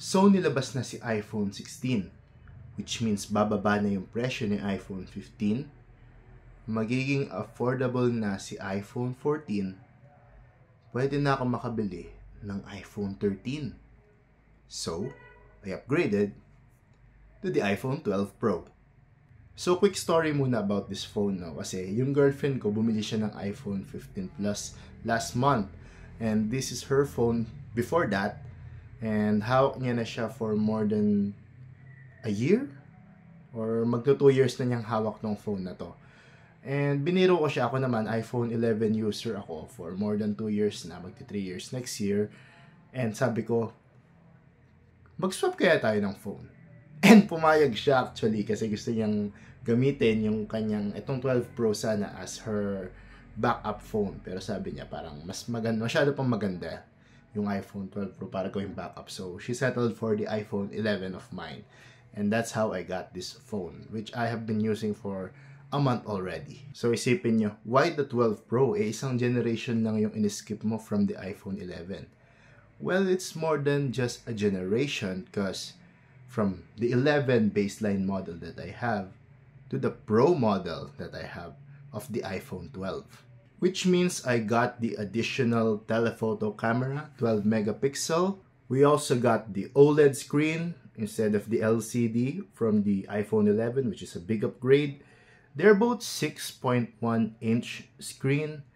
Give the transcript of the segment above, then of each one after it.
So nilabas na si iPhone 16, which means bababa na yung presyo ni iPhone 15. Magiging affordable na si iPhone 14. Pwede na ako makabili ng iPhone 13. So, I upgraded to the iPhone 12 Pro. So, quick story muna about this phone, no? Kasi yung girlfriend ko, bumili siya ng iPhone 15 Plus last month. And this is her phone before that. And hawak niya na siya for more than a year? Or magto 2 years na niyang hawak ng phone na to. And biniro ko siya, ako naman, iPhone 11 user ako for more than 2 years na, magti 3 years next year. And sabi ko, mag-swap kaya tayo ng phone. And pumayag siya actually kasi gusto niyang gamitin yung kanyang, itong 12 Pro sana as her backup phone. Pero sabi niya parang mas maganda, masyado pang maganda yung iPhone 12 Pro para gawing backup. So, she settled for the iPhone 11 of mine. And that's how I got this phone, which I have been using for a month already. So, isipin nyo, why the 12 Pro? Isang generation lang yung in-skip mo from the iPhone 11. Well, it's more than just a generation because from the 11 baseline model that I have to the Pro model that I have of the iPhone 12. Which means I got the additional telephoto camera, 12 megapixel. We also got the OLED screen instead of the LCD from the iPhone 11, which is a big upgrade. They're both 6.1-inch screen,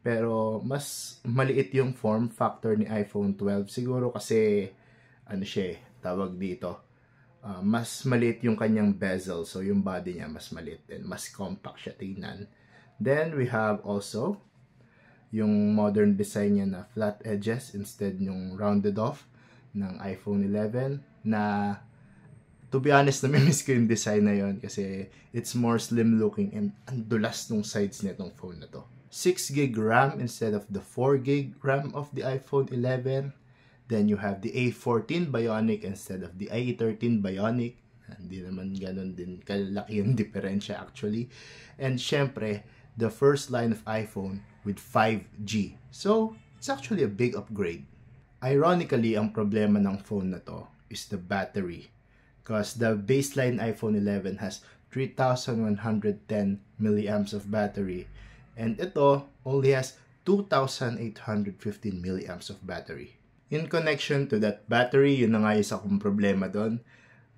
pero mas maliit yung form factor ni iPhone 12. Siguro kasi, ano siya, tawag dito, mas maliit yung kanyang bezel, so yung body niya mas maliit and mas compact siya tingnan. Then, we have also yung modern design niya na flat edges instead yung rounded off ng iPhone 11 na, to be honest, namimiss ko yung design na yon kasi it's more slim looking and ang dulas nung sides nitong phone na to. 6GB RAM instead of the 4GB RAM of the iPhone 11. Then you have the A14 Bionic instead of the A13 Bionic. Hindi naman ganun din kalaki yung diferensya actually. And syempre, the first line of iPhone with 5G. So, it's actually a big upgrade. Ironically, ang problema ng phone na to is the battery. Because the baseline iPhone 11 has 3,110 milliamps of battery. And ito only has 2,815 milliamps of battery. In connection to that battery, yun na nga isa kong problema doon.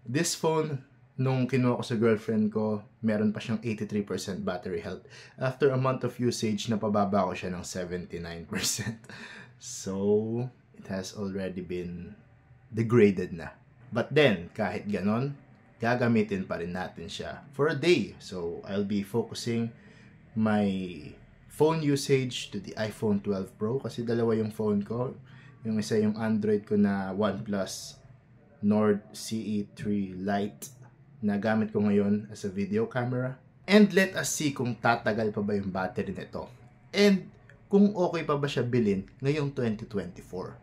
This phone, nung kinuha ko sa girlfriend ko, meron pa siyang 83% battery health. After a month of usage, napababa ko siya ng 79%. So, it has already been degraded na. But then, kahit ganon, gagamitin pa rin natin siya for a day. So, I'll be focusing my phone usage to the iPhone 12 Pro kasi dalawa yung phone ko. Yung isa yung Android ko na OnePlus Nord CE3 Lite na gamit ko ngayon as a video camera. And let us see kung tatagal pa ba yung battery nito. And kung okay pa ba siya bilhin ngayong 2024.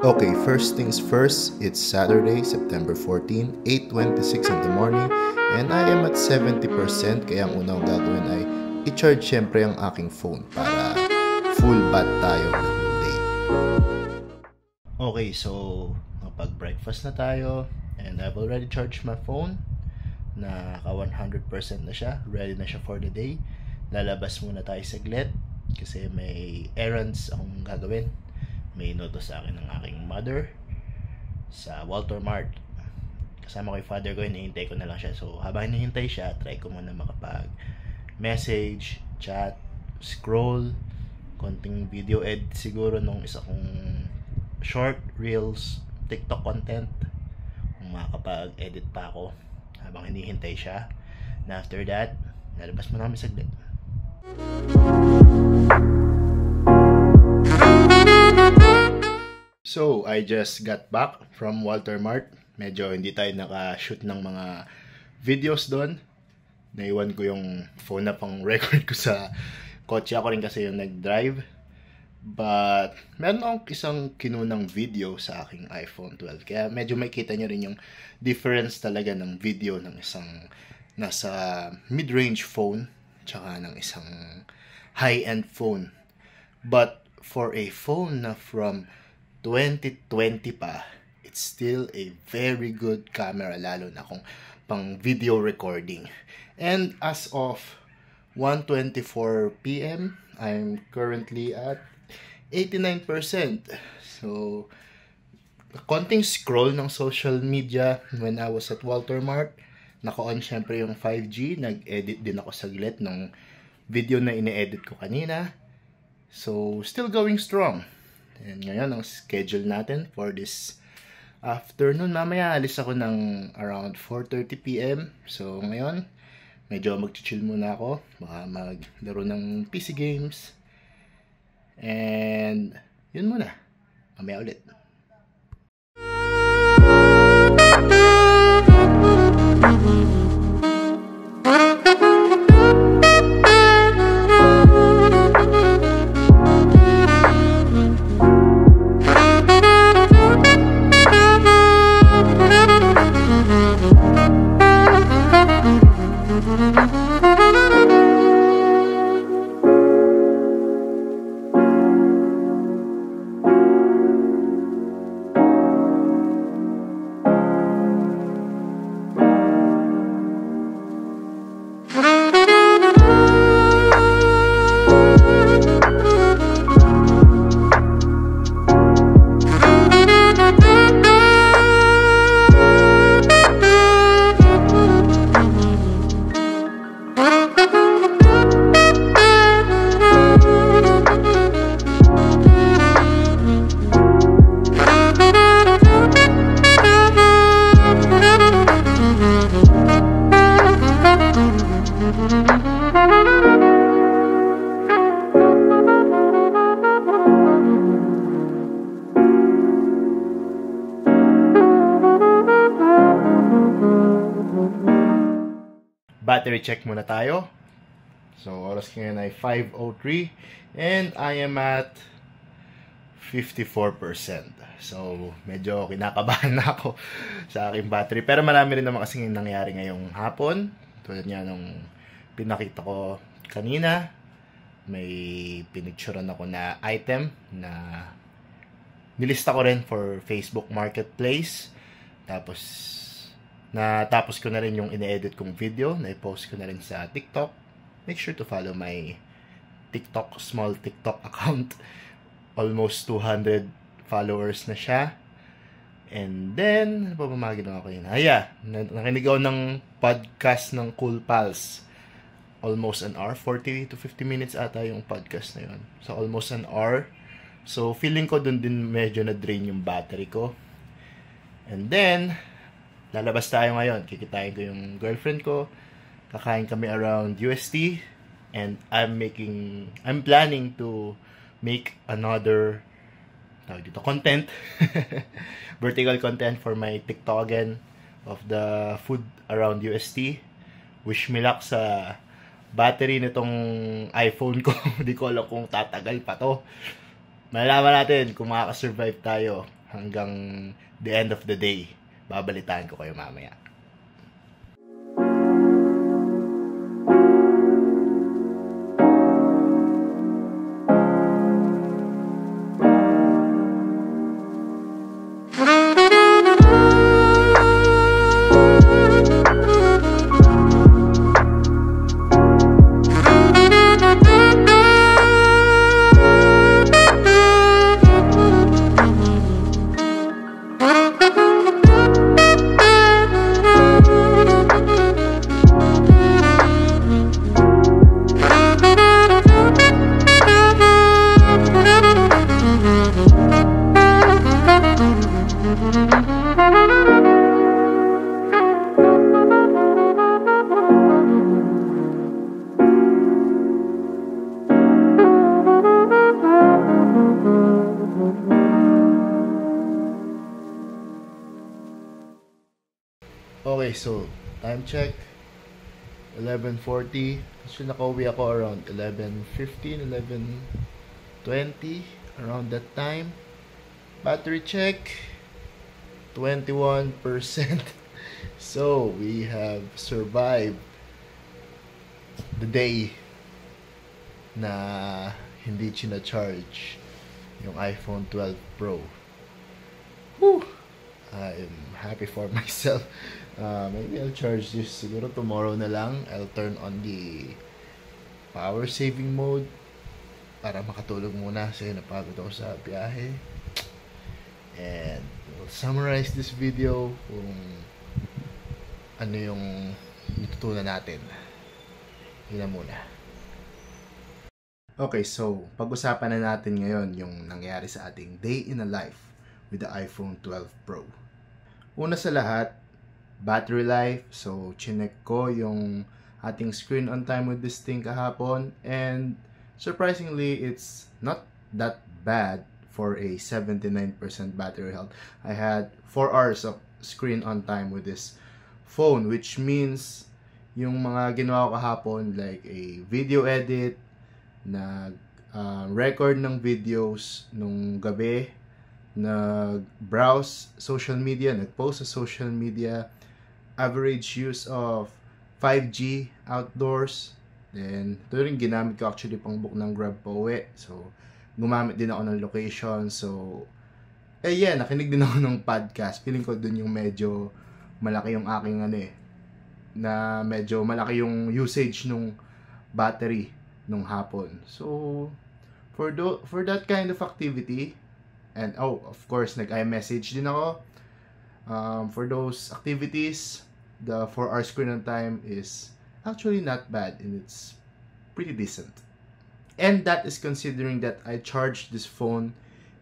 Okay, first things first, it's Saturday, September 14, 8:26 in the morning, and I am at 70%, kaya ang unang gagawin ay i-charge syempre ang aking phone para full bat tayo the whole day. Okay, so napag-breakfast na tayo and I've already charged my phone. Naka 100% na siya, ready na siya for the day. Lalabas muna tayo saglit kasi may errands akong gagawin. May inutos sa akin ng aking mother sa Walter Mart. Kasama ko yung father ko, hinihintay ko na lang siya. So habang hinihintay siya, try ko muna makapag message, chat, scroll, konting video edit siguro nung isa kong short reels, TikTok content, kung makakapag-edit pa ako habang hinihintay siya. And after that, nalabas mo namin saglit. So, I just got back from Walter Mart. Medyo hindi tayo naka-shoot ng mga videos doon. Naiwan ko yung phone na pang record ko sa kotse. Ako rin kasi yung nag-drive. But, meron akong isang kinunang video sa aking iPhone 12. Kaya medyo makita nyo rin yung difference talaga ng video ng isang nasa mid-range phone tsaka ng isang high-end phone. But, for a phone na from 2020 pa, it's still a very good camera, lalo na kung pang video recording. And as of 1:24 p.m, I'm currently at 89%. So, konting scroll ng social media when I was at Walter Mart. Naka-on syempre yung 5G. Nag-edit din ako saglit ng video na ine-edit ko kanina. So, still going strong. And ngayon, ang schedule natin for this afternoon. Mamaya, alis ako ng around 4:30 p.m. So, ngayon, medyo mag-chill muna ako. Baka maglaro ng PC games. And, yun muna. Mamaya ulit. Battery check muna tayo. So, oras ngayon ay 5:03 and I am at 54%. So, medyo kinakabahan na ako sa aking battery. Pero marami rin naman kasing nangyari ngayong hapon. Tulad nga nung pinakita ko kanina. May pinicturean ako na item na nilista ko rin for Facebook Marketplace. Tapos ko na rin yung ine-edit kong video. Na-post ko na rin sa TikTok. Make sure to follow my small TikTok account. Almost 200 followers na siya. And then, ano pa ba mga ginawa ko yun? Nakinig ako ng podcast ng Cool Pals. Almost an hour. 40 to 50 minutes ata yung podcast na yun. So, almost an hour. So, feeling ko dun din medyo na-drain yung battery ko. And then, lalabas tayo ngayon. Kikitain ko yung girlfriend ko. Kakain kami around UST. And I'm planning to make another content. Vertical content for my TikTok again of the food around UST. Wish me luck sa battery nitong iPhone ko. Hindi ko alam kung tatagal pa to. Malalaman natin kung makaka-survive tayo hanggang the end of the day. Babalitaan ko kayo mamaya. Okay, so time check 11:40. So nakauwi ako around 11:15, 11:20, around that time. Battery check 21%. So we have survived the day na hindi china-charge yung iPhone 12 Pro. Whew! I'm happy for myself. Maybe I'll charge this siguro tomorrow na lang. I'll turn on the power saving mode para makatulog muna kasi napagod ako sa biyahe. And we'll summarize this video kung ano yung natutunan natin. Yun na muna. Okay, so pag-usapan na natin ngayon yung nangyari sa ating day in a life with the iPhone 12 Pro. Una sa lahat, battery life. So, chinek ko yung ating screen on time with this thing kahapon. And surprisingly, it's not that bad for a 79% battery health. I had 4 hours of screen on time with this phone, which means yung mga ginawa ko kahapon, like a video edit, record ng videos nung gabi, nag-browse social media, nag-post sa social media, average use of 5G outdoors. Then, ito rin ginamit ko actually pang book ng Grab pa uwi. So, gumamit din ako ng location. So, nakinig din ako ng podcast. Feeling ko dun yung medyo malaki yung aking na medyo malaki yung usage nung battery nung hapon. So, for that kind of activity, and of course, nag-iMessage din ako. For those activities, the 4-hour screen on time is actually not bad and it's pretty decent. And that is considering that I charged this phone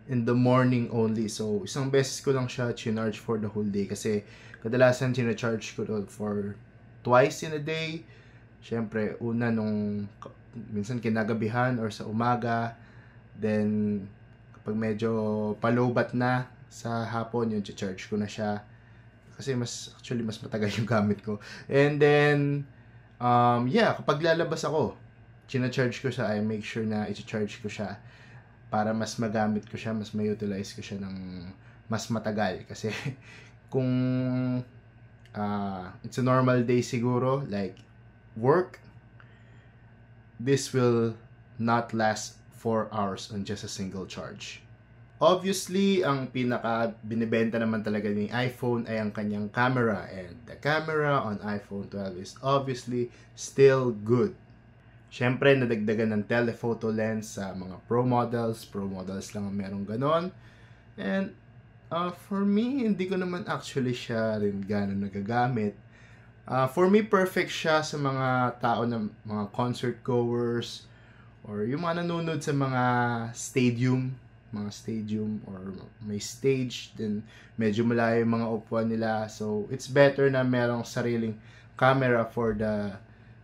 in the morning only. So, isang beses ko lang siya chinarge for the whole day kasi kadalasan chinacharge ko for twice in a day. Siyempre, una nung minsan kinagabihan or sa umaga. Then, kapag medyo palobat na sa hapon, yung charge ko na siya. Kasi mas matagal yung gamit ko. And then, kapag lalabas ako, charge ko siya, I make sure na i-charge ko siya para mas magamit ko siya, mas ma-utilize ko siya ng mas matagal. Kasi, kung it's a normal day siguro, like work, this will not last 4 hours on just a single charge. Obviously, ang pinaka binibenta naman talaga ni iPhone ay ang kanyang camera, and the camera on iPhone 12 is obviously still good. Siyempre, nadagdagan ng telephoto lens sa mga Pro models lang ang merong ganon. And for me, hindi ko naman actually siya rin gano'n nagagamit. For me, perfect siya sa mga tao na mga concert goers or yung mga nanonood sa mga stadium or may stage, then medyo malayo yung mga upuan nila. So, it's better na merong sariling camera for the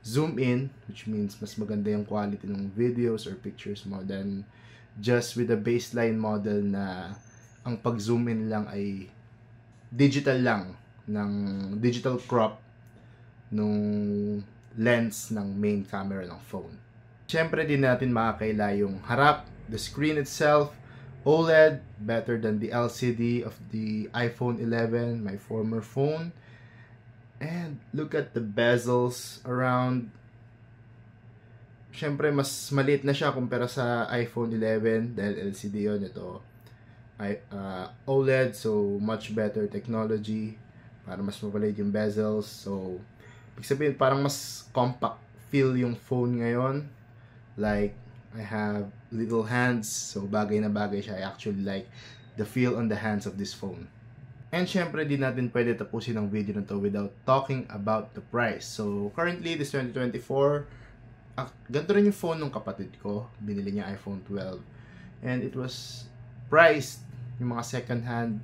zoom in, which means mas maganda yung quality ng videos or pictures mo than just with the baseline model na ang pag-zoom in lang ay digital lang, ng digital crop nung lens ng main camera ng phone. Siyempre, din natin makakaila yung harap, the screen itself, OLED, better than the LCD of the iPhone 11, my former phone. And look at the bezels around. Siyempre, mas maliit na siya kumpara sa iPhone 11 dahil LCD yun. Ito, OLED, so much better technology para mas mapaliit yung bezels. So, ibig sabihin, parang mas compact feel yung phone ngayon. Like, I have little hands, so bagay na bagay siya. I actually like the feel on the hands of this phone. And syempre, di natin pwede tapusin ang video na to without talking about the price. So, currently, this 2024, ganito rin yung phone ng kapatid ko. Binili niya iPhone 12. And it was priced, yung mga second hand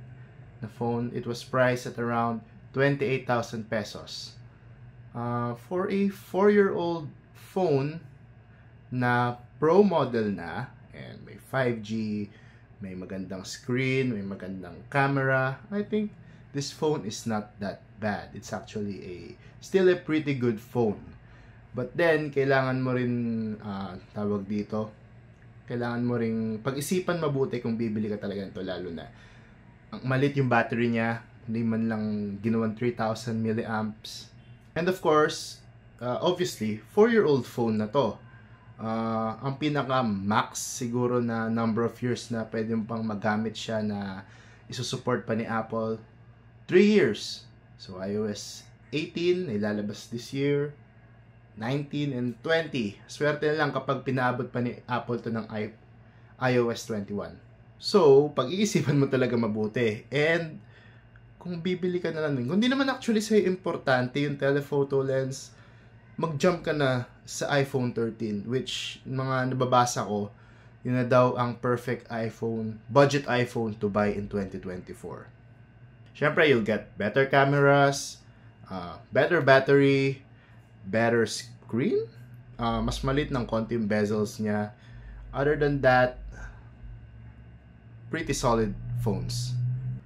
na phone, it was priced at around 28,000 pesos. For a 4-year-old phone na Pro model na, and may 5G, may magandang screen, may magandang camera, I think this phone is not that bad. It's actually still a pretty good phone. But then, kailangan mo rin, kailangan mo rin pag-isipan mabuti kung bibili ka talaga nito, lalo na ang malit yung battery niya, hindi man lang ginawang 3,000 milliamps. And of course, obviously, 4-year-old phone na to. Ang pinaka-max siguro na number of years na pwede mo pang magamit siya na isusupport pa ni Apple, 3 years. So, iOS 18, ilalabas this year, 19 and 20. Swerte na lang kapag pinaabot pa ni Apple to ng iOS 21. So, pag-iisipan mo talaga mabuti. And, kung bibili ka na lang, kung di naman actually sa'yo importante yung telephoto lens, mag-jump ka na sa iPhone 13, which mga nababasa ko, yun na daw ang perfect iPhone, budget iPhone to buy in 2024. Siyempre, you'll get better cameras, better battery, better screen, mas maliit ng konti yung bezels niya. Other than that, pretty solid phones.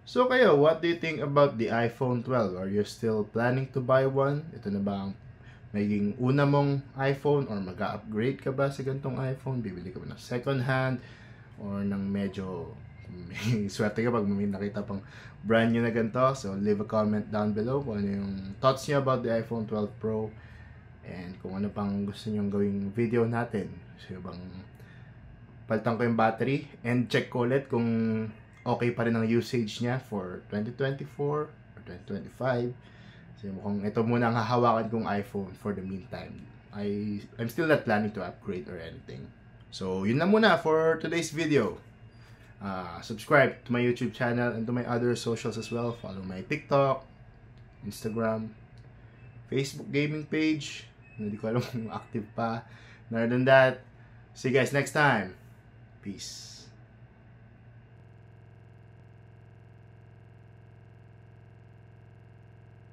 So kayo, what do you think about the iPhone 12? Are you still planning to buy one? Ito na ba ang magiging una mong iPhone, or mag-upgrade ka ba sa ganitong iPhone? Bibili ka ba ng second hand or ng medyo may swerte ka pag may nakita pang brand new na ganito? So leave a comment down below kung ano yung thoughts niyo about the iPhone 12 Pro, and kung ano pang gusto niyo gawing video natin. So bang palitan ko yung battery and check ko ulit kung okay pa rin ang usage niya for 2024 or 2025. So mukhang ito muna ang hahawakan kong iPhone for the meantime. I'm still not planning to upgrade or anything. So yun lang muna for today's video. Subscribe to my YouTube channel and to my other socials as well. Follow my TikTok, Instagram, Facebook gaming page. Hindi ko alam kung active pa. Other than that, see you guys next time. Peace.